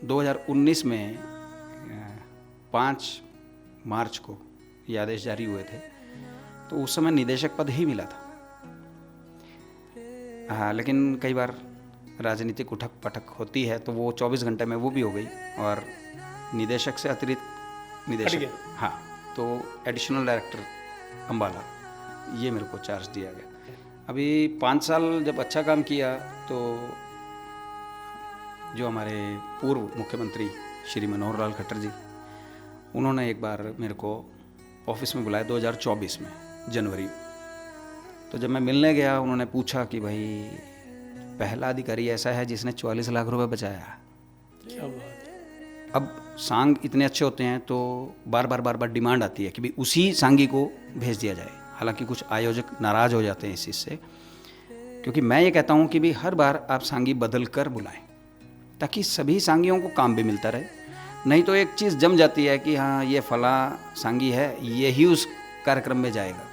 2019 में 5 मार्च को ये आदेश जारी हुए थे, तो उस समय निदेशक पद ही मिला था। हाँ, लेकिन कई बार राजनीतिक उठक पटक होती है तो वो 24 घंटे में वो भी हो गई और निदेशक से अतिरिक्त निदेशक, हाँ, तो एडिशनल डायरेक्टर अम्बाला, ये मेरे को चार्ज दिया गया। अभी 5 साल जब अच्छा काम किया तो जो हमारे पूर्व मुख्यमंत्री श्री मनोहर लाल खट्टर जी, उन्होंने एक बार मेरे को ऑफिस में बुलाया 2024 में जनवरी। तो जब मैं मिलने गया, उन्होंने पूछा कि भाई पहला अधिकारी ऐसा है जिसने 44 लाख रुपए बचाया। क्या बात है। अब सांग इतने अच्छे होते हैं तो बार बार डिमांड आती है कि भाई उसी सांगी को भेज दिया जाए। हालांकि कुछ आयोजक नाराज़ हो जाते हैं इस चीज़ से, क्योंकि मैं ये कहता हूँ कि भाई हर बार आप सांगी बदल कर बुलाएं ताकि सभी सांगियों को काम भी मिलता रहे। नहीं तो एक चीज़ जम जाती है कि हाँ ये फला सांगी है, यही उस कार्यक्रम में जाएगा।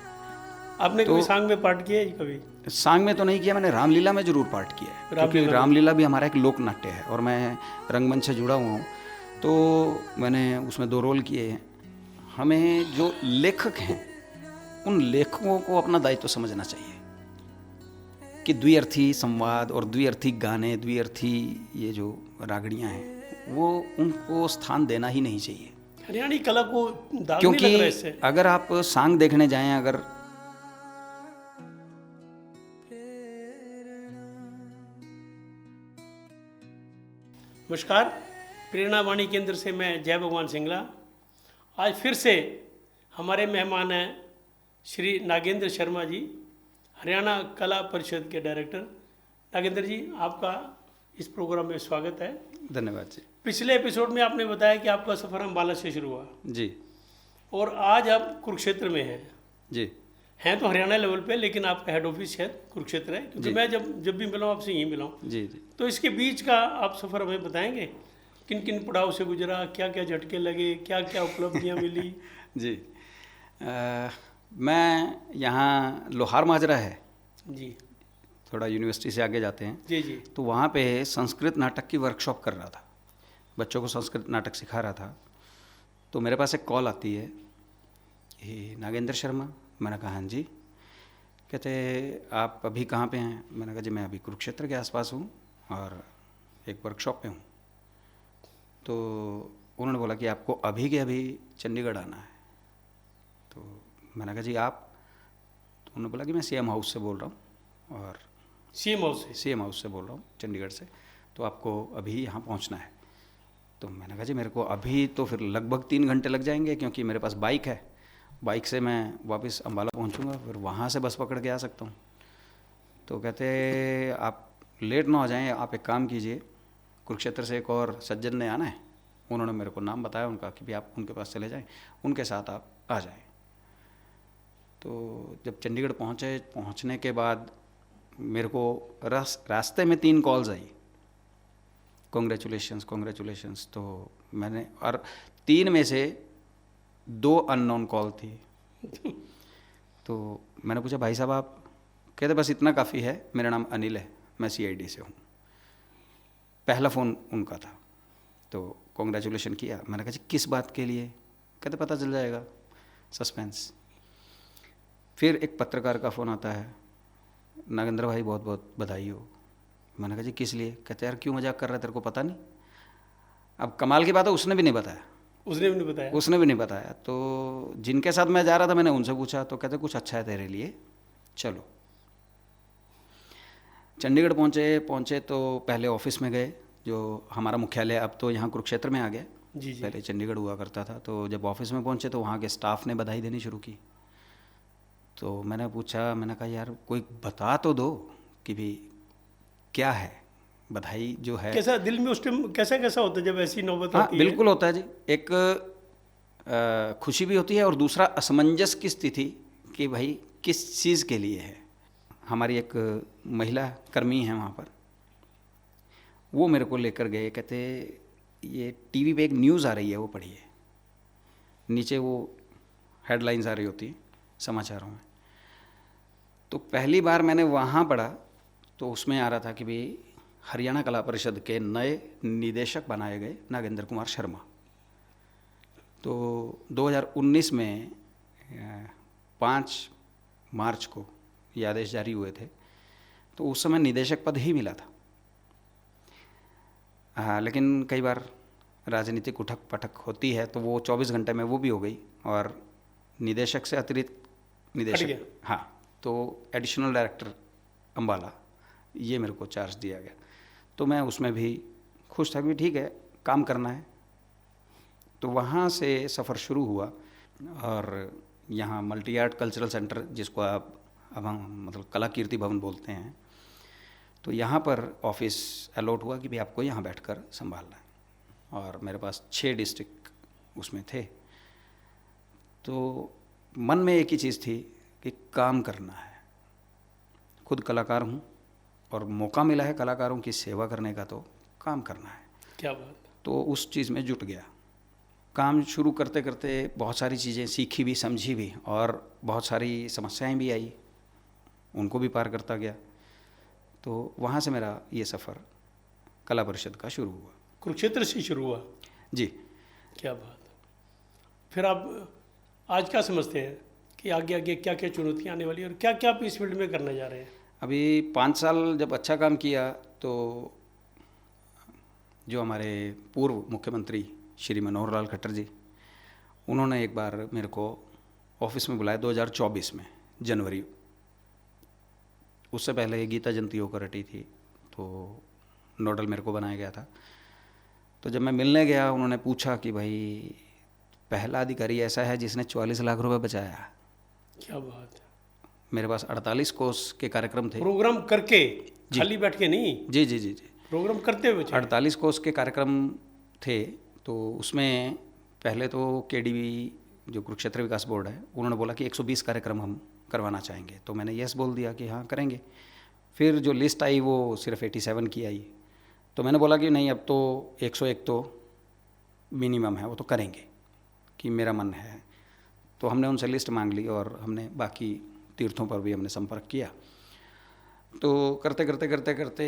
आपने कभी सांग में पार्ट किया है कभी? सांग में तो नहीं किया मैंने, रामलीला में जरूर पार्ट किया है, क्योंकि रामलीला भी हमारा एक लोक नाट्य है और मैं रंगमंच से जुड़ा हुआ हूँ, तो मैंने उसमें 2 रोल किए हैं। हमें जो लेखक हैं उन लेखकों को अपना दायित्व समझना चाहिए कि द्विअर्थी संवाद और द्विअर्थी गाने, द्विअर्थी ये जो रागड़ियाँ हैं, वो उनको स्थान देना ही नहीं चाहिए। हरियाणी कला को दाग क्योंकि नहीं लग रहा इससे। अगर आप सांग देखने जाएं, अगर नमस्कार, प्रेरणा वाणी केंद्र से मैं जय भगवान सिंगला। आज फिर से हमारे मेहमान हैं श्री नागेंद्र शर्मा जी, हरियाणा कला परिषद के डायरेक्टर। नागेंद्र जी, आपका इस प्रोग्राम में स्वागत है। धन्यवाद जी। पिछले एपिसोड में आपने बताया कि आपका सफ़र अम्बाला से शुरू हुआ जी, और आज आप कुरुक्षेत्र में हैं। जी, हैं तो हरियाणा लेवल पे, लेकिन आपका हेड ऑफिस शायद कुरुक्षेत्र है, क्योंकि मैं जब भी मिला हूँ आपसे यहीं मिला हूँ। जी, जी। तो इसके बीच का आप सफ़र हमें बताएंगे, किन किन पड़ाव से गुजरा, क्या क्या झटके लगे, क्या क्या उपलब्धियाँ मिली? जी, मैं यहाँ लोहार माजरा है जी, थोड़ा यूनिवर्सिटी से आगे जाते हैं, जी जी, तो वहाँ पे संस्कृत नाटक की वर्कशॉप कर रहा था, बच्चों को संस्कृत नाटक सिखा रहा था। तो मेरे पास एक कॉल आती है कि नागेंद्र शर्मा। मैंने कहा हाँ जी। कहते आप अभी कहाँ पे हैं? मैंने कहा जी मैं अभी कुरुक्षेत्र के आसपास हूँ और एक वर्कशॉप पे हूँ। तो उन्होंने बोला कि आपको अभी के अभी चंडीगढ़ आना है। तो मैंने कहा जी आप? तो उन्होंने बोला कि मैं सीएम हाउस से बोल रहा हूँ और सीएम हाउस से बोल रहा हूँ चंडीगढ़ से, तो आपको अभी यहाँ पहुँचना है। तो मैंने कहा जी मेरे को अभी तो फिर लगभग 3 घंटे लग जाएंगे, क्योंकि मेरे पास बाइक है, बाइक से मैं वापस अम्बाला पहुँचूँगा, फिर वहाँ से बस पकड़ के आ सकता हूँ। तो कहते आप लेट ना हो जाएं, आप एक काम कीजिए, कुरुक्षेत्र से एक और सज्जन ने आना है, उन्होंने मेरे को नाम बताया उनका कि भी आप उनके पास चले जाएं, उनके साथ आप आ जाएं। तो जब चंडीगढ़ पहुँचने के बाद मेरे को रास्ते में 3 कॉल्स आई, कॉन्ग्रेचुलेशंस। तो मैंने, और 3 में से 2 अननोन कॉल थी। तो मैंने पूछा भाई साहब आप? कहते बस इतना काफ़ी है, मेरा नाम अनिल है, मैं सीआईडी से हूँ। पहला फ़ोन उनका था। तो कॉन्ग्रेचुलेशन किया। मैंने कहा जी किस बात के लिए? कहते पता चल जाएगा, सस्पेंस। फिर एक पत्रकार का फ़ोन आता है, नागेंद्र भाई बहुत बहुत बधाई हो। मैंने कहा जी किस लिए? कहते यार क्यों मजाक कर रहा है, तेरे को पता नहीं? अब कमाल की बात है, उसने भी नहीं बताया। उसने भी नहीं बताया। तो जिनके साथ मैं जा रहा था मैंने उनसे पूछा, तो कहते कुछ अच्छा है तेरे लिए, चलो। चंडीगढ़ पहुँचे तो पहले ऑफिस में गए, जो हमारा मुख्यालय अब तो यहाँ कुरुक्षेत्र में आ गया, जी जी, पहले चंडीगढ़ हुआ करता था। तो जब ऑफिस में पहुँचे तो वहाँ के स्टाफ ने बधाई देनी शुरू की। तो मैंने पूछा, मैंने कहा यार कोई बता तो दो कि भी क्या है बधाई जो है। कैसा दिल में उस टाइम कैसा होता है जब ऐसी नौबत हाँ आती है? बिल्कुल होता है जी। एक खुशी भी होती है और दूसरा असमंजस की स्थिति कि भाई किस चीज़ के लिए है। हमारी एक महिला कर्मी है वहाँ पर, वो मेरे को लेकर गए, कहते ये टीवी पे एक न्यूज़ आ रही है वो पढ़िए। नीचे वो हेडलाइंस आ रही होती हैं समाचारों में। तो पहली बार मैंने वहाँ पढ़ा तो उसमें आ रहा था कि भाई हरियाणा कला परिषद के नए निदेशक बनाए गए नागेंद्र कुमार शर्मा। तो 2019 में 5 मार्च को ये आदेश जारी हुए थे, तो उस समय निदेशक पद ही मिला था। हाँ, लेकिन कई बार राजनीतिक उठक पटक होती है, तो वो 24 घंटे में वो भी हो गई और निदेशक से अतिरिक्त निदेशक, हाँ, तो एडिशनल डायरेक्टर अम्बाला, ये मेरे को चार्ज दिया गया। तो मैं उसमें भी खुश था कि ठीक है, काम करना है। तो वहाँ से सफ़र शुरू हुआ और यहाँ मल्टी आर्ट कल्चरल सेंटर, जिसको आप अब हम मतलब कला कीर्ति भवन बोलते हैं, तो यहाँ पर ऑफिस अलॉट हुआ कि भाई आपको यहाँ बैठकर संभालना है। और मेरे पास 6 डिस्ट्रिक्ट उसमें थे। तो मन में एक ही चीज़ थी कि काम करना है। खुद कलाकार हूँ और मौका मिला है कलाकारों की सेवा करने का, तो काम करना है। क्या बात। तो उस चीज़ में जुट गया। काम शुरू करते करते बहुत सारी चीज़ें सीखी भी, समझी भी, और बहुत सारी समस्याएं भी आई, उनको भी पार करता गया। तो वहाँ से मेरा ये सफ़र कला परिषद का शुरू हुआ। कुरुक्षेत्र से शुरू हुआ जी। क्या बात। फिर आप आज क्या समझते हैं कि आगे आगे क्या क्या चुनौतियाँ आने वाली है और क्या क्या आप इस फील्ड में करने जा रहे हैं? अभी 5 साल जब अच्छा काम किया, तो जो हमारे पूर्व मुख्यमंत्री श्री मनोहर लाल खट्टर जी, उन्होंने एक बार मेरे को ऑफिस में बुलाया 2024 में जनवरी। उससे पहले गीता जयंती होकर हटी थी, तो नोडल मेरे को बनाया गया था। तो जब मैं मिलने गया, उन्होंने पूछा कि भाई पहला अधिकारी ऐसा है जिसने 44 लाख रुपए बचाया। क्या बात है। मेरे पास 48 कोर्स के कार्यक्रम थे। प्रोग्राम करके, खाली बैठ के नहीं? जी जी जी जी, प्रोग्राम करते हुए। 48 कोर्स के कार्यक्रम थे। तो उसमें पहले तो केडीबी, जो कुरुक्षेत्र विकास बोर्ड है, उन्होंने बोला कि 120 कार्यक्रम हम करवाना चाहेंगे। तो मैंने यस बोल दिया कि हाँ करेंगे। फिर जो लिस्ट आई वो सिर्फ 87 की आई। तो मैंने बोला कि नहीं, अब तो 101 तो मिनिमम है, वो तो करेंगे, कि मेरा मन है। तो हमने उनसे लिस्ट मांग ली और हमने बाकी तीर्थों पर भी हमने संपर्क किया। तो करते करते करते करते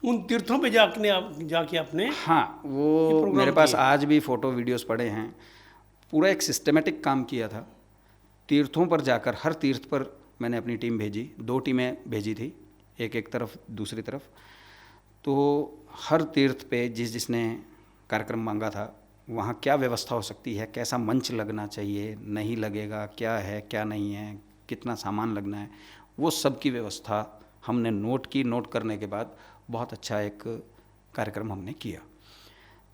उन तीर्थों पे जाके आपने, हाँ, वो मेरे पास आज भी फ़ोटो वीडियोस पड़े हैं। पूरा एक सिस्टमेटिक काम किया था। तीर्थों पर जाकर हर तीर्थ पर मैंने अपनी टीम भेजी, 2 टीमें भेजी थी, एक तरफ दूसरी तरफ। तो हर तीर्थ पे जिसने कार्यक्रम मांगा था, वहाँ क्या व्यवस्था हो सकती है, कैसा मंच लगना चाहिए, नहीं लगेगा, क्या है क्या नहीं है, कितना सामान लगना है, वो सब की व्यवस्था हमने नोट की। नोट करने के बाद बहुत अच्छा एक कार्यक्रम हमने किया।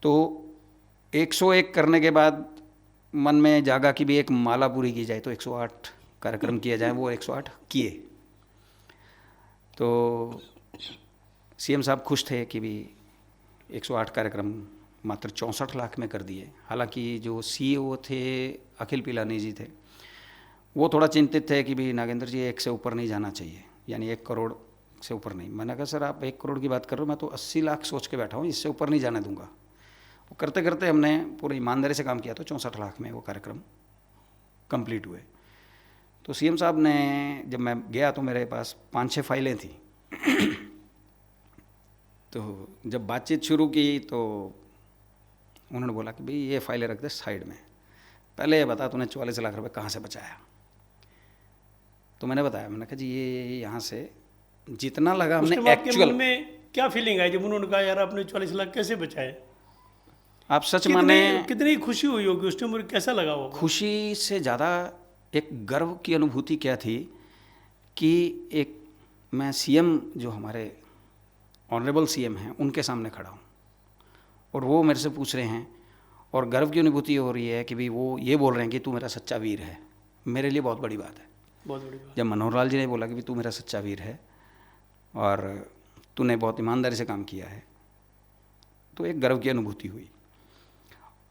तो 101 करने के बाद मन में जागा कि भी एक माला पूरी की जाए, तो 108 कार्यक्रम किया जाए। वो 108 किए। तो सीएम साहब खुश थे कि भी 108 कार्यक्रम मात्र 64 लाख में कर दिए। हालांकि जो सीईओ थे अखिल पिलानी जी थे, वो थोड़ा चिंतित थे कि भी नागेंद्र जी 1 से ऊपर नहीं जाना चाहिए, यानी 1 करोड़ से ऊपर नहीं। मैंने कहा सर आप 1 करोड़ की बात कर रहे हो, मैं तो 80 लाख सोच के बैठा हूँ, इससे ऊपर नहीं जाने दूंगा। वो करते करते हमने पूरी ईमानदारी से काम किया, तो 64 लाख में वो कार्यक्रम कंप्लीट हुए। तो सीएम साहब ने, जब मैं गया तो मेरे पास 5-6 फाइलें थी। तो जब बातचीत शुरू की तो उन्होंने बोला कि भाई ये फाइलें रख दे साइड में, पहले ये बता तूने 44 लाख रुपए कहाँ से बचाया। तो मैंने बताया, मैंने कहा जी ये यहाँ से जितना लगा हमने एक्चुअल में। क्या फीलिंग आई जब उन्होंने कहा यार आपने 44 लाख कैसे बचाए? आप सच माने कितनी खुशी हुई होगी उस टाइम, कैसा लगा वो? खुशी से ज़्यादा एक गर्व की अनुभूति क्या थी कि एक मैं सीएम, जो हमारे ऑनरेबल सीएम हैं, उनके सामने खड़ा हूँ और वो मेरे से पूछ रहे हैं, और गर्व की अनुभूति हो रही है कि भाई वो ये बोल रहे हैं कि तू मेरा सच्चा वीर है। मेरे लिए बहुत बड़ी बात है। बहुत बड़ी बात। जब मनोहर लाल जी ने बोला कि भाई तू मेरा सच्चा वीर है और तूने बहुत ईमानदारी से काम किया है, तो एक गर्व की अनुभूति हुई।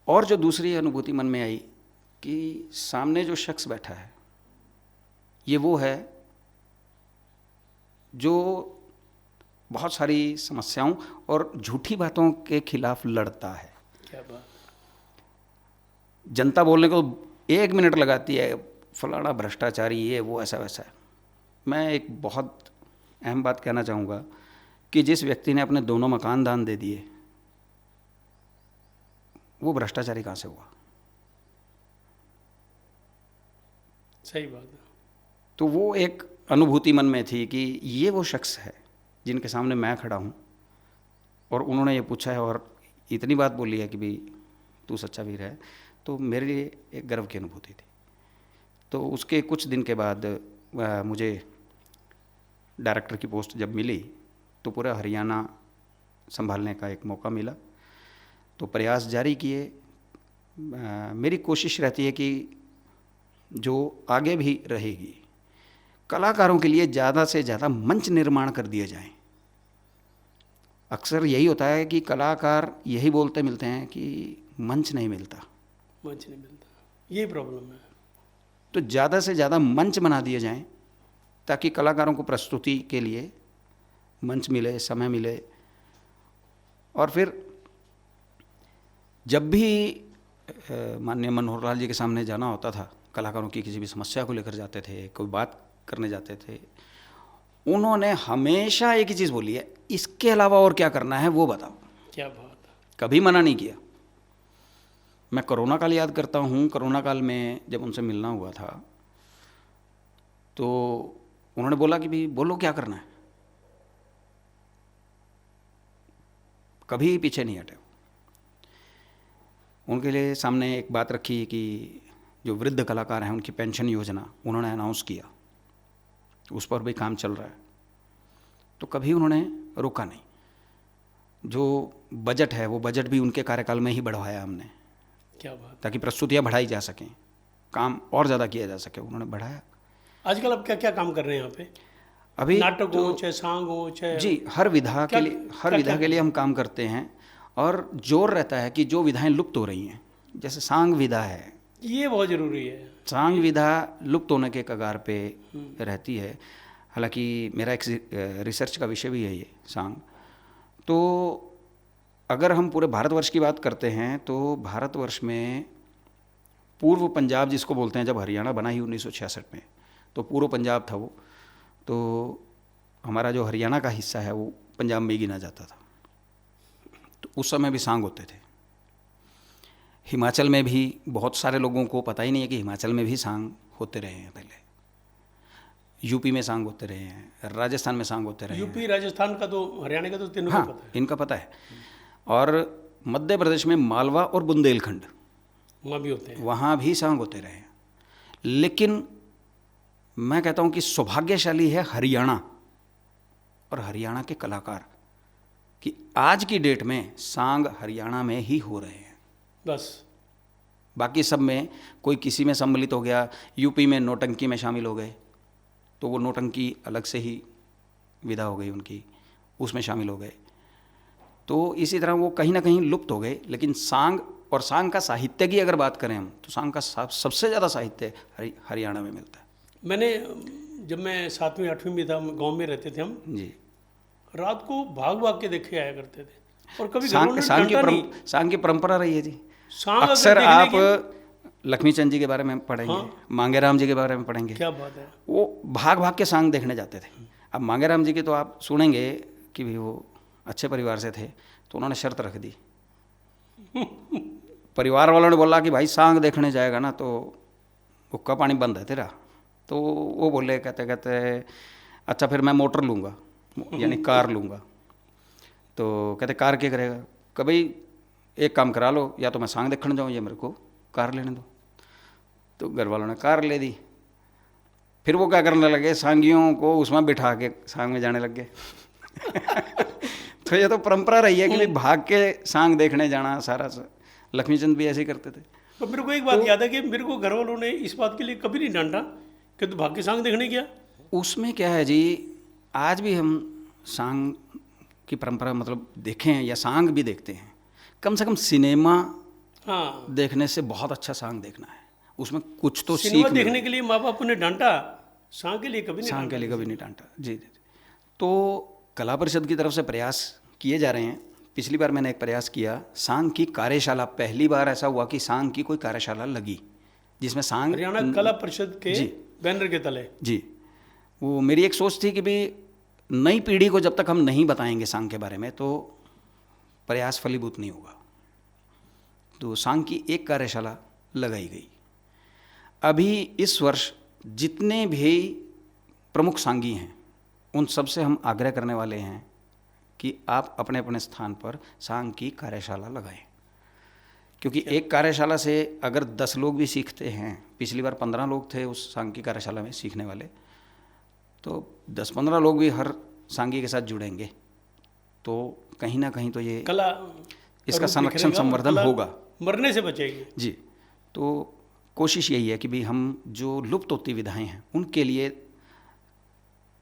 और जो दूसरी अनुभूति मन में आई कि सामने जो शख्स बैठा है, ये वो है जो बहुत सारी समस्याओं और झूठी बातों के खिलाफ लड़ता है। क्या बात। जनता बोलने को 1 मिनट लगाती है, फलाना भ्रष्टाचारी, ये वो, ऐसा वैसा। मैं एक बहुत अहम बात कहना चाहूँगा कि जिस व्यक्ति ने अपने दोनों मकान दान दे दिए वो भ्रष्टाचारी कहाँ से हुआ? सही बात है। तो वो एक अनुभूति मन में थी कि ये वो शख्स है जिनके सामने मैं खड़ा हूँ और उन्होंने ये पूछा है और इतनी बात बोली है कि भाई तू सच्चा वीर है, तो मेरे लिए एक गर्व की अनुभूति थी। तो उसके कुछ दिन के बाद मुझे डायरेक्टर की पोस्ट जब मिली तो पूरा हरियाणा संभालने का एक मौका मिला। तो प्रयास जारी किए। मेरी कोशिश रहती है कि जो आगे भी रहेगी, कलाकारों के लिए ज़्यादा से ज़्यादा मंच निर्माण कर दिए जाएं। अक्सर यही होता है कि कलाकार यही बोलते मिलते हैं कि मंच नहीं मिलता, मंच नहीं मिलता, यही प्रॉब्लम है। तो ज़्यादा से ज़्यादा मंच बना दिए जाएं ताकि कलाकारों को प्रस्तुति के लिए मंच मिले, समय मिले। और फिर जब भी माननीय मनोहर लाल जी के सामने जाना होता था, कलाकारों की किसी भी समस्या को लेकर जाते थे, कोई बात करने जाते थे, उन्होंने हमेशा एक ही चीज़ बोली है, इसके अलावा और क्या करना है वो बताओ। क्या बात है। कभी मना नहीं किया। मैं कोरोना काल याद करता हूँ, कोरोना काल में जब उनसे मिलना हुआ था तो उन्होंने बोला कि भाई बोलो क्या करना है, कभी पीछे नहीं हटे। उनके लिए सामने एक बात रखी कि जो वृद्ध कलाकार हैं उनकी पेंशन योजना उन्होंने अनाउंस किया, उस पर भी काम चल रहा है, तो कभी उन्होंने रोका नहीं। जो बजट है वो बजट भी उनके कार्यकाल में ही बढ़ाया हमने, क्या बात, ताकि प्रस्तुतियाँ बढ़ाई जा सकें, काम और ज़्यादा किया जा सके, उन्होंने बढ़ाया। आजकल आप क्या क्या काम कर रहे हैं यहाँ पे? अभी नाटक हो चाहे सांग हो चाहे जी, हर विधा के लिए हम काम करते हैं। और जोर रहता है कि जो विधाएं लुप्त हो रही हैं, जैसे सांग विधा है, ये बहुत ज़रूरी है। सांग विधा लुप्त होने के कगार पे रहती है। हालांकि मेरा एक रिसर्च का विषय भी है ये सांग। तो अगर हम पूरे भारतवर्ष की बात करते हैं तो भारतवर्ष में पूर्व पंजाब जिसको बोलते हैं, जब हरियाणा बना ही 1966 में, तो पूर्व पंजाब था वो, तो हमारा जो हरियाणा का हिस्सा है वो पंजाब में ही गिना जाता था। तो उस समय भी सांग होते थे। हिमाचल में भी बहुत सारे लोगों को पता ही नहीं है कि हिमाचल में भी सांग होते रहे हैं पहले। यूपी में सांग होते रहे हैं, राजस्थान में सांग होते रहे हैं। यूपी राजस्थान का तो, हरियाणा का तो तीनों हाँ, को पता है। इनका पता है। और मध्य प्रदेश में मालवा और बुंदेलखंड, वहाँ भी होते हैं। वहाँ भी सांग होते रहे हैं। लेकिन मैं कहता हूँ कि सौभाग्यशाली है हरियाणा और हरियाणा के कलाकार कि आज की डेट में सांग हरियाणा में ही हो रहे हैं। बस बाकी सब में कोई किसी में सम्मिलित हो गया, यूपी में नौटंकी में शामिल हो गए, तो वो नौटंकी अलग से ही विधा हो गई उनकी, उसमें शामिल हो गए। तो इसी तरह वो कहीं ना कहीं लुप्त हो गए। लेकिन सांग और सांग का साहित्य की अगर बात करें हम, तो सांग का सबसे ज़्यादा साहित्य हरियाणा में मिलता है। मैंने, जब मैं 7वीं 8वीं में था, गांव में रहते थे हम जी, रात को भाग भाग के देखे आया करते थे। और कभी सांग की परंपरा रही है जी। सांग अक्सर आप लक्ष्मीचंद जी के बारे में पढ़ेंगे, हाँ। मांगेराम जी के बारे में पढ़ेंगे, क्या बात है। वो भाग भाग के सांग देखने जाते थे। अब मांगेराम जी की तो आप सुनेंगे कि भी वो अच्छे परिवार से थे, तो उन्होंने शर्त रख दी। परिवार वालों ने बोला कि भाई सांग देखने जाएगा ना तो हुक्का पानी बंद है तेरा। तो वो बोले, कहते कहते अच्छा फिर मैं मोटर लूँगा, यानी कार लूँगा। तो कहते कार क्या करेगा? कभी एक काम करा लो, या तो मैं सांग देखने जाऊँ या मेरे को कार लेने दो। तो घर वालों ने कार ले दी। फिर वो क्या करने लगे, सांगियों को उसमें बिठा के सांग में जाने लग गए। तो ये तो परंपरा रही है कि भाई भाग के सांग देखने जाना सारा। लक्ष्मीचंद भी ऐसे ही करते थे। तो मेरे को एक बात याद है कि मेरे को घर वालों ने इस बात के लिए कभी नहीं डांटा कि तू भाग के सांग देखने गया। उसमें क्या है जी, आज भी हम सांग की परंपरा मतलब देखें या सांग भी देखते हैं। कम से कम सिनेमा हाँ, देखने से बहुत अच्छा सांग देखना है, उसमें कुछ तो सीख सिनेमा देखने के लिए माँ बाप ने डांटा, सांग के लिए कभी नहीं सांग के लिए कभी नहीं डांटा। जी जी। तो कला परिषद की तरफ से प्रयास किए जा रहे हैं। पिछली बार मैंने एक प्रयास किया, सांग की कार्यशाला, पहली बार ऐसा हुआ कि सांग की कोई कार्यशाला लगी जिसमें सांग, हरियाणा कला परिषद के बैनर के तले। जी, वो मेरी एक सोच थी कि भाई नई पीढ़ी को जब तक हम नहीं बताएंगे सांग के बारे में तो प्रयास फलीभूत नहीं होगा। तो सांग की एक कार्यशाला लगाई गई। अभी इस वर्ष जितने भी प्रमुख सांगी हैं उन सब से हम आग्रह करने वाले हैं कि आप अपने अपने स्थान पर सांग की कार्यशाला लगाएं, क्योंकि एक कार्यशाला से अगर 10 लोग भी सीखते हैं, पिछली बार 15 लोग थे उस सांग की कार्यशाला में सीखने वाले, तो 10-15 लोग भी हर सांगी के साथ जुड़ेंगे तो कहीं ना कहीं तो ये कला इसका रूप संरक्षण बिखरेगा और संवर्धन कला होगा, मरने से बचेगी। जी। तो कोशिश यही है कि भाई हम जो लुप्त होती विधाएं हैं उनके लिए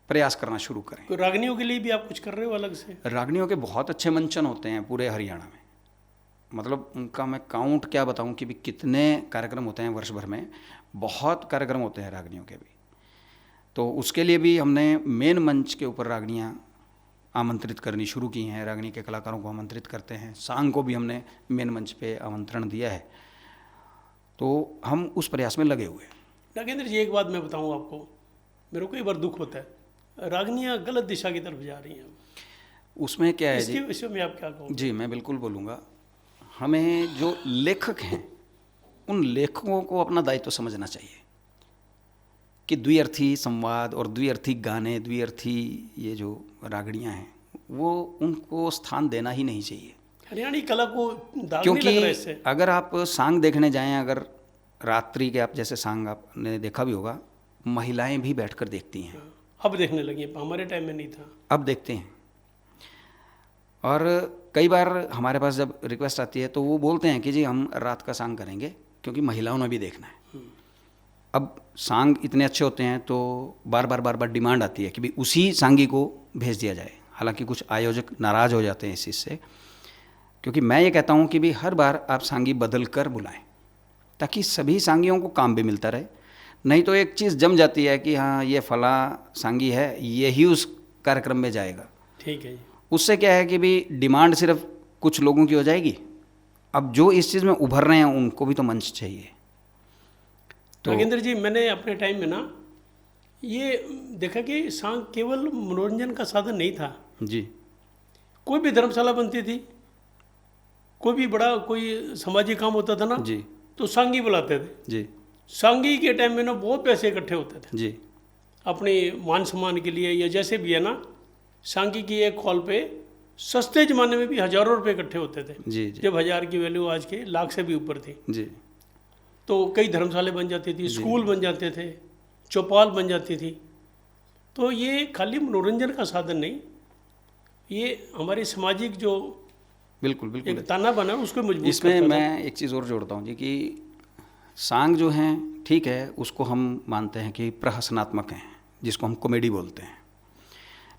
प्रयास करना शुरू करें। तो रागनियों के लिए भी आप कुछ कर रहे हो अलग से? रागनियों के बहुत अच्छे मंचन होते हैं पूरे हरियाणा में, मतलब उनका मैं काउंट क्या बताऊं कि भी कितने कार्यक्रम होते हैं वर्ष भर में, बहुत कार्यक्रम होते हैं रागनियों के भी। तो उसके लिए भी हमने मेन मंच के ऊपर रागनियाँ आमंत्रित करनी शुरू की हैं, रागनी के कलाकारों को आमंत्रित करते हैं। सांग को भी हमने मेन मंच पे आमंत्रण दिया है, तो हम उस प्रयास में लगे हुए हैं। नागेंद्र जी, एक बात मैं बताऊं आपको, मेरे को कई बार दुख होता है, रागनियाँ गलत दिशा की तरफ जा रही हैं। उसमें क्या है जी, इसमें आप क्या कहोगे? जी मैं बिल्कुल बोलूँगा। हमें जो लेखक हैं उन लेखकों को अपना दायित्व समझना चाहिए कि द्विअर्थी संवाद और द्विअर्थी गाने, द्विअर्थी ये जो रागड़ियाँ हैं वो उनको स्थान देना ही नहीं चाहिए। हरियाणी कला को दाग नहीं लग क्योंकि रहा है इससे। अगर आप सांग देखने जाएं, अगर रात्रि के आप जैसे सांग आपने देखा भी होगा, महिलाएं भी बैठकर देखती हैं। अब देखने लगी हैं, हमारे टाइम में नहीं था। अब देखते हैं। और कई बार हमारे पास जब रिक्वेस्ट आती है तो वो बोलते हैं कि जी हम रात का सांग करेंगे क्योंकि महिलाओं ने भी देखना है। अब सांग इतने अच्छे होते हैं तो बार बार डिमांड आती है कि भाई उसी सांगी को भेज दिया जाए। हालांकि कुछ आयोजक नाराज़ हो जाते हैं इस चीज़ से, क्योंकि मैं ये कहता हूँ कि भाई हर बार आप सांगी बदल कर बुलाएं ताकि सभी सांगियों को काम भी मिलता रहे। नहीं तो एक चीज़ जम जाती है कि हाँ ये फला सांगी है, यही उस कार्यक्रम में जाएगा। ठीक है जी। उससे क्या है कि भाई डिमांड सिर्फ कुछ लोगों की हो जाएगी। अब जो इस चीज़ में उभर रहे हैं उनको भी तो मंच चाहिए। तो नागेंद्र जी, मैंने अपने टाइम में ना ये देखा कि सांग केवल मनोरंजन का साधन नहीं था जी। कोई भी धर्मशाला बनती थी, कोई भी बड़ा कोई सामाजिक काम होता था ना जी तो सांगी बुलाते थे। जी सांगी के टाइम में ना बहुत पैसे इकट्ठे होते थे जी अपने मान सम्मान के लिए, या जैसे भी है ना, सांगी की एक कॉल पे सस्ते ज़माने में भी हज़ारों रुपए इकट्ठे होते थे। जी जी जब 1000 की वैल्यू आज के लाख से भी ऊपर थी, जी तो कई धर्मशाले बन जाती थी, स्कूल बन जाते थे, चौपाल बन जाती थी। तो ये खाली मनोरंजन का साधन नहीं, ये हमारी सामाजिक जो बिल्कुल बिल्कुल। एक ताना बना उसको मजबूत इसमें करता था। मैं एक चीज़ और जोड़ता हूँ जी कि सांग जो हैं ठीक है, उसको हम मानते हैं कि प्रहसनात्मक हैं, जिसको हम कॉमेडी बोलते हैं,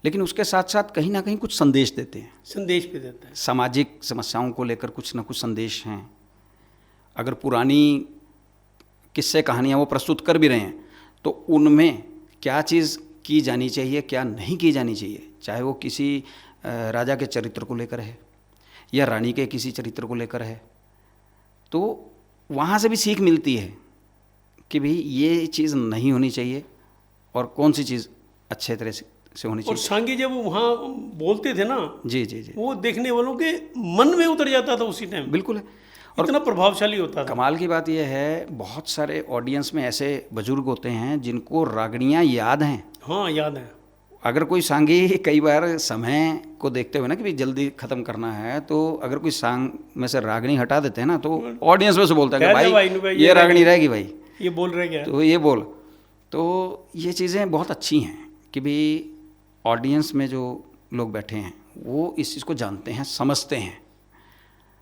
लेकिन उसके साथ साथ कहीं ना कहीं कुछ संदेश देते हैं। संदेश भी देता है। सामाजिक समस्याओं को लेकर कुछ ना कुछ संदेश हैं। अगर पुरानी किस्से कहानियाँ वो प्रस्तुत कर भी रहे हैं तो उनमें क्या चीज़ की जानी चाहिए, क्या नहीं की जानी चाहिए, चाहे वो किसी राजा के चरित्र को लेकर है या रानी के किसी चरित्र को लेकर है, तो वहाँ से भी सीख मिलती है कि भाई ये चीज़ नहीं होनी चाहिए और कौन सी चीज़ अच्छे तरह से होनी और चाहिए। सांगी जब वहाँ बोलते थे ना, जी जी जी वो देखने वालों के मन में उतर जाता था उसी टाइम। बिल्कुल है। और इतना प्रभावशाली होता था। कमाल की बात यह है, बहुत सारे ऑडियंस में ऐसे बुजुर्ग होते हैं जिनको रागड़ियाँ याद हैं। हाँ, याद है। अगर कोई सांगी कई बार समय को देखते हुए ना कि भाई जल्दी ख़त्म करना है, तो अगर कोई सांग में से रागनी हटा देते हैं ना तो ऑडियंस में से बोलता है कि भाई ये रागनी रहेगी, भाई ये बोल रहे क्या, तो ये बोल। तो ये चीज़ें बहुत अच्छी हैं कि भाई ऑडियंस में जो लोग बैठे हैं वो इस चीज़ को जानते हैं, समझते हैं।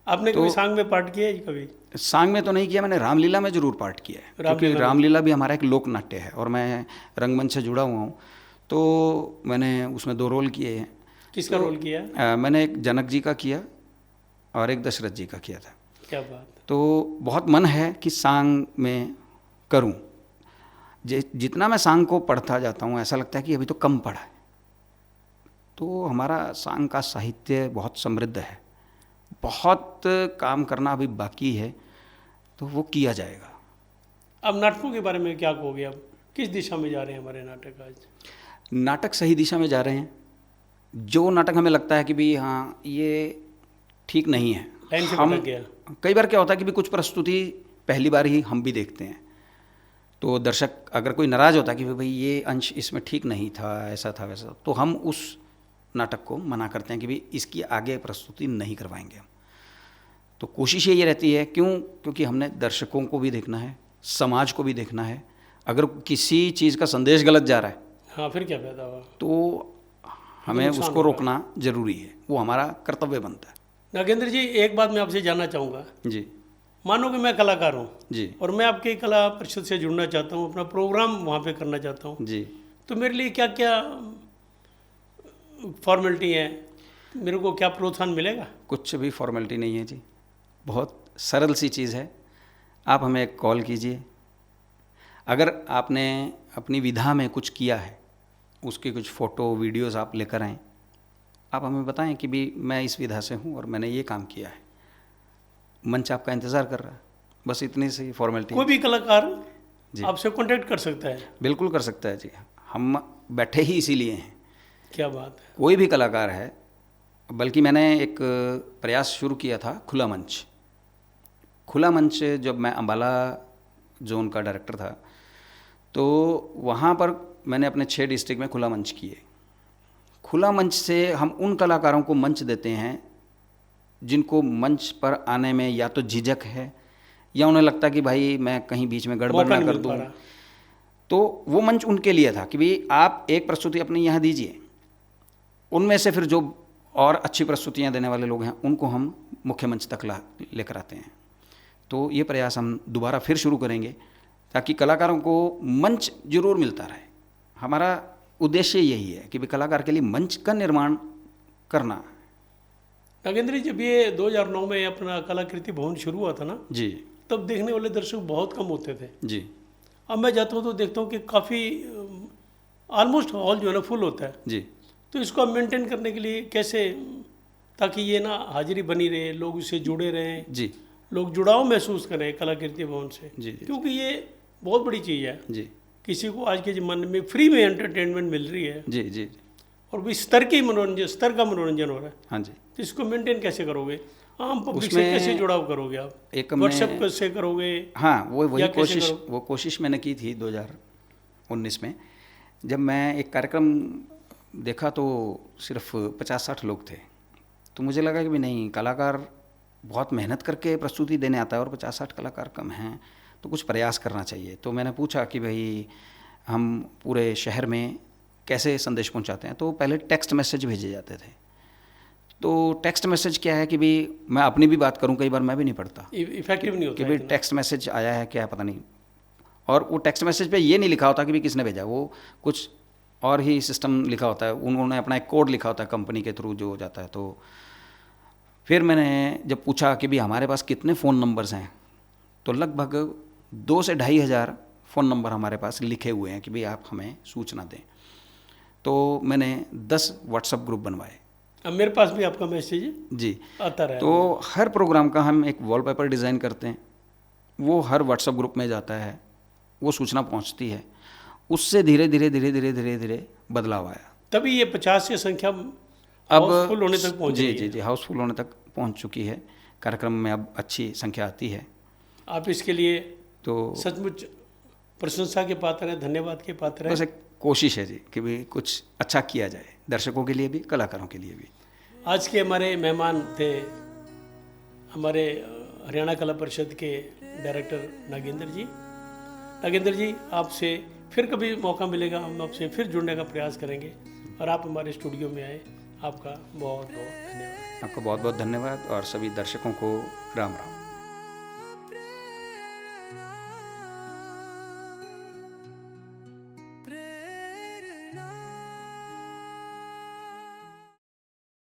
आपने कभी सांग में पार्ट किया है? कभी सांग में तो नहीं किया, मैंने रामलीला में ज़रूर पार्ट किया है, क्योंकि रामलीला भी हमारा एक लोक नाट्य है और मैं रंगमंच से जुड़ा हुआ हूँ, तो मैंने उसमें 2 रोल किए हैं। किसका रोल किया? मैंने एक जनक जी का किया और एक दशरथ जी का किया था। क्या बात। तो बहुत मन है कि सांग में करूं। जितना मैं सांग को पढ़ता जाता हूं ऐसा लगता है कि अभी तो कम पढ़ा है। तो हमारा सांग का साहित्य बहुत समृद्ध है, बहुत काम करना अभी बाकी है, तो वो किया जाएगा। अब नाटकों के बारे में क्या कहोगे? अब किस दिशा में जा रहे हैं हमारे नाटक आज? नाटक सही दिशा में जा रहे हैं। जो नाटक हमें लगता है कि भी हाँ ये ठीक नहीं है, लाइन से हम भटक गया। कई बार क्या होता है कि भी कुछ प्रस्तुति पहली बार ही हम भी देखते हैं, तो दर्शक अगर कोई नाराज़ होता है कि भाई ये अंश इसमें ठीक नहीं था, ऐसा था वैसा, तो हम उस नाटक को मना करते हैं कि भाई इसकी आगे प्रस्तुति नहीं करवाएंगे हम। तो कोशिश यही रहती है, क्योंकि हमने दर्शकों को भी देखना है, समाज को भी देखना है। अगर किसी चीज़ का संदेश गलत जा रहा है, हाँ, फिर क्या फायदा हुआ। तो हमें उसको रोकना जरूरी है, वो हमारा कर्तव्य बनता है। नागेंद्र जी, एक बात मैं आपसे जानना चाहूँगा। जी मानो कि मैं कलाकार हूँ जी और मैं आपके कला परिषद से जुड़ना चाहता हूँ, अपना प्रोग्राम वहाँ पे करना चाहता हूँ, जी। तो मेरे लिए क्या क्या फॉर्मेलिटी है, मेरे को क्या प्रोत्साहन मिलेगा? कुछ भी फॉर्मेलिटी नहीं है जी, बहुत सरल सी चीज़ है। आप हमें एक कॉल कीजिए, अगर आपने अपनी विधा में कुछ किया है, उसकी कुछ फ़ोटो वीडियोस आप लेकर आएँ, आप हमें बताएं कि भी मैं इस विधा से हूँ और मैंने ये काम किया है, मंच आपका इंतज़ार कर रहा है। बस इतनी सी फॉर्मेलिटी। कोई भी कलाकार आपसे कांटेक्ट कर सकता है? बिल्कुल कर सकता है जी, हम बैठे ही इसीलिए हैं। क्या बात है। कोई भी कलाकार है, बल्कि मैंने एक प्रयास शुरू किया था, खुला मंच। खुला मंच जब मैं अम्बाला जोन का डायरेक्टर था, तो वहाँ पर मैंने अपने 6 डिस्ट्रिक्ट में खुला मंच किए। खुला मंच से हम उन कलाकारों को मंच देते हैं जिनको मंच पर आने में या तो झिझक है या उन्हें लगता कि भाई मैं कहीं बीच में गड़बड़ ना कर दूँ, तो वो मंच उनके लिए था कि भाई आप एक प्रस्तुति अपनी यहाँ दीजिए, उनमें से फिर जो और अच्छी प्रस्तुतियाँ देने वाले लोग हैं उनको हम मुख्य मंच तक लेकर आते हैं। तो ये प्रयास हम दोबारा फिर शुरू करेंगे ताकि कलाकारों को मंच जरूर मिलता रहे। हमारा उद्देश्य यही है कि भी कलाकार के लिए मंच का निर्माण करना। नागेंद्र जी, जब ये 2009 में अपना कलाकृति भवन शुरू हुआ था ना जी, तब देखने वाले दर्शक बहुत कम होते थे जी। अब मैं जाता हूँ तो देखता हूँ कि काफ़ी ऑलमोस्ट हॉल जो है ना फुल होता है जी। तो इसको आप मेंटेन करने के लिए कैसे, ताकि ये ना हाजिरी बनी रहे, लोग इससे जुड़े रहें जी लोग जुड़ाव महसूस करें कलाकृति भवन से, जी क्योंकि ये बहुत बड़ी चीज़ है। जी किसी को आज के ज़माने में फ्री में एंटरटेनमेंट मिल रही है जी जी और भी स्तर का मनोरंजन हो रहा है, हाँ जी। तो इसको मेंटेन कैसे करोगे? आम पब्लिक से उसमें कैसे जुड़ाव करोगे आप? एक व्हाट्सएप कैसे करोगे? हाँ, वही या कैसे कोशिश मैंने की थी 2019 में। जब मैं एक कार्यक्रम देखा तो सिर्फ 50-60 लोग थे, तो मुझे लगा कि भी नहीं, कलाकार बहुत मेहनत करके प्रस्तुति देने आता है और 50-60 कलाकार कम हैं, तो कुछ प्रयास करना चाहिए। तो मैंने पूछा कि भाई हम पूरे शहर में कैसे संदेश पहुंचाते हैं, तो पहले टेक्स्ट मैसेज भेजे जाते थे। तो टेक्स्ट मैसेज क्या है कि भी मैं अपनी भी बात करूं, कई बार मैं भी नहीं पढ़ता, इफेक्टिव नहीं होता कि भाई टेक्स्ट मैसेज आया है क्या पता नहीं, और वो टेक्स्ट मैसेज पे ये नहीं लिखा होता कि भी किसने भेजा, वो कुछ और ही सिस्टम लिखा होता है, उन्होंने अपना एक कोड लिखा होता है कंपनी के थ्रू जो जाता है। तो फिर मैंने जब पूछा कि भी हमारे पास कितने फ़ोन नंबर्स हैं, तो लगभग 2 से 2,500 हज़ार फ़ोन नंबर हमारे पास लिखे हुए हैं कि भाई आप हमें सूचना दें। तो मैंने 10 व्हाट्सएप ग्रुप बनवाए। अब मेरे पास भी आपका मैसेज जी आता रहा। तो हर प्रोग्राम का हम एक वॉलपेपर डिज़ाइन करते हैं, वो हर व्हाट्सएप ग्रुप में जाता है, वो सूचना पहुंचती है, उससे धीरे धीरे बदलाव आया। तभी ये 50 की संख्या अब हाउसफुल होने तक पहुंच जी गई है। जी जी हाउसफुल होने तक पहुंच चुकी है, कार्यक्रम में अब अच्छी संख्या आती है। आप इसके लिए तो सचमुच प्रशंसा के पात्र हैं, धन्यवाद के पात्र बस हैं। एक कोशिश है जी कि भी कुछ अच्छा किया जाए, दर्शकों के लिए भी, कलाकारों के लिए भी। आज के हमारे मेहमान थे हमारे हरियाणा कला परिषद के डायरेक्टर नागेंद्र जी। नागेंद्र जी, आपसे फिर कभी मौका मिलेगा, हम आपसे फिर जुड़ने का प्रयास करेंगे, और आप हमारे स्टूडियो में आए, आपका बहुत बहुत धन्यवाद। आपका बहुत बहुत धन्यवाद और सभी दर्शकों को राम राम।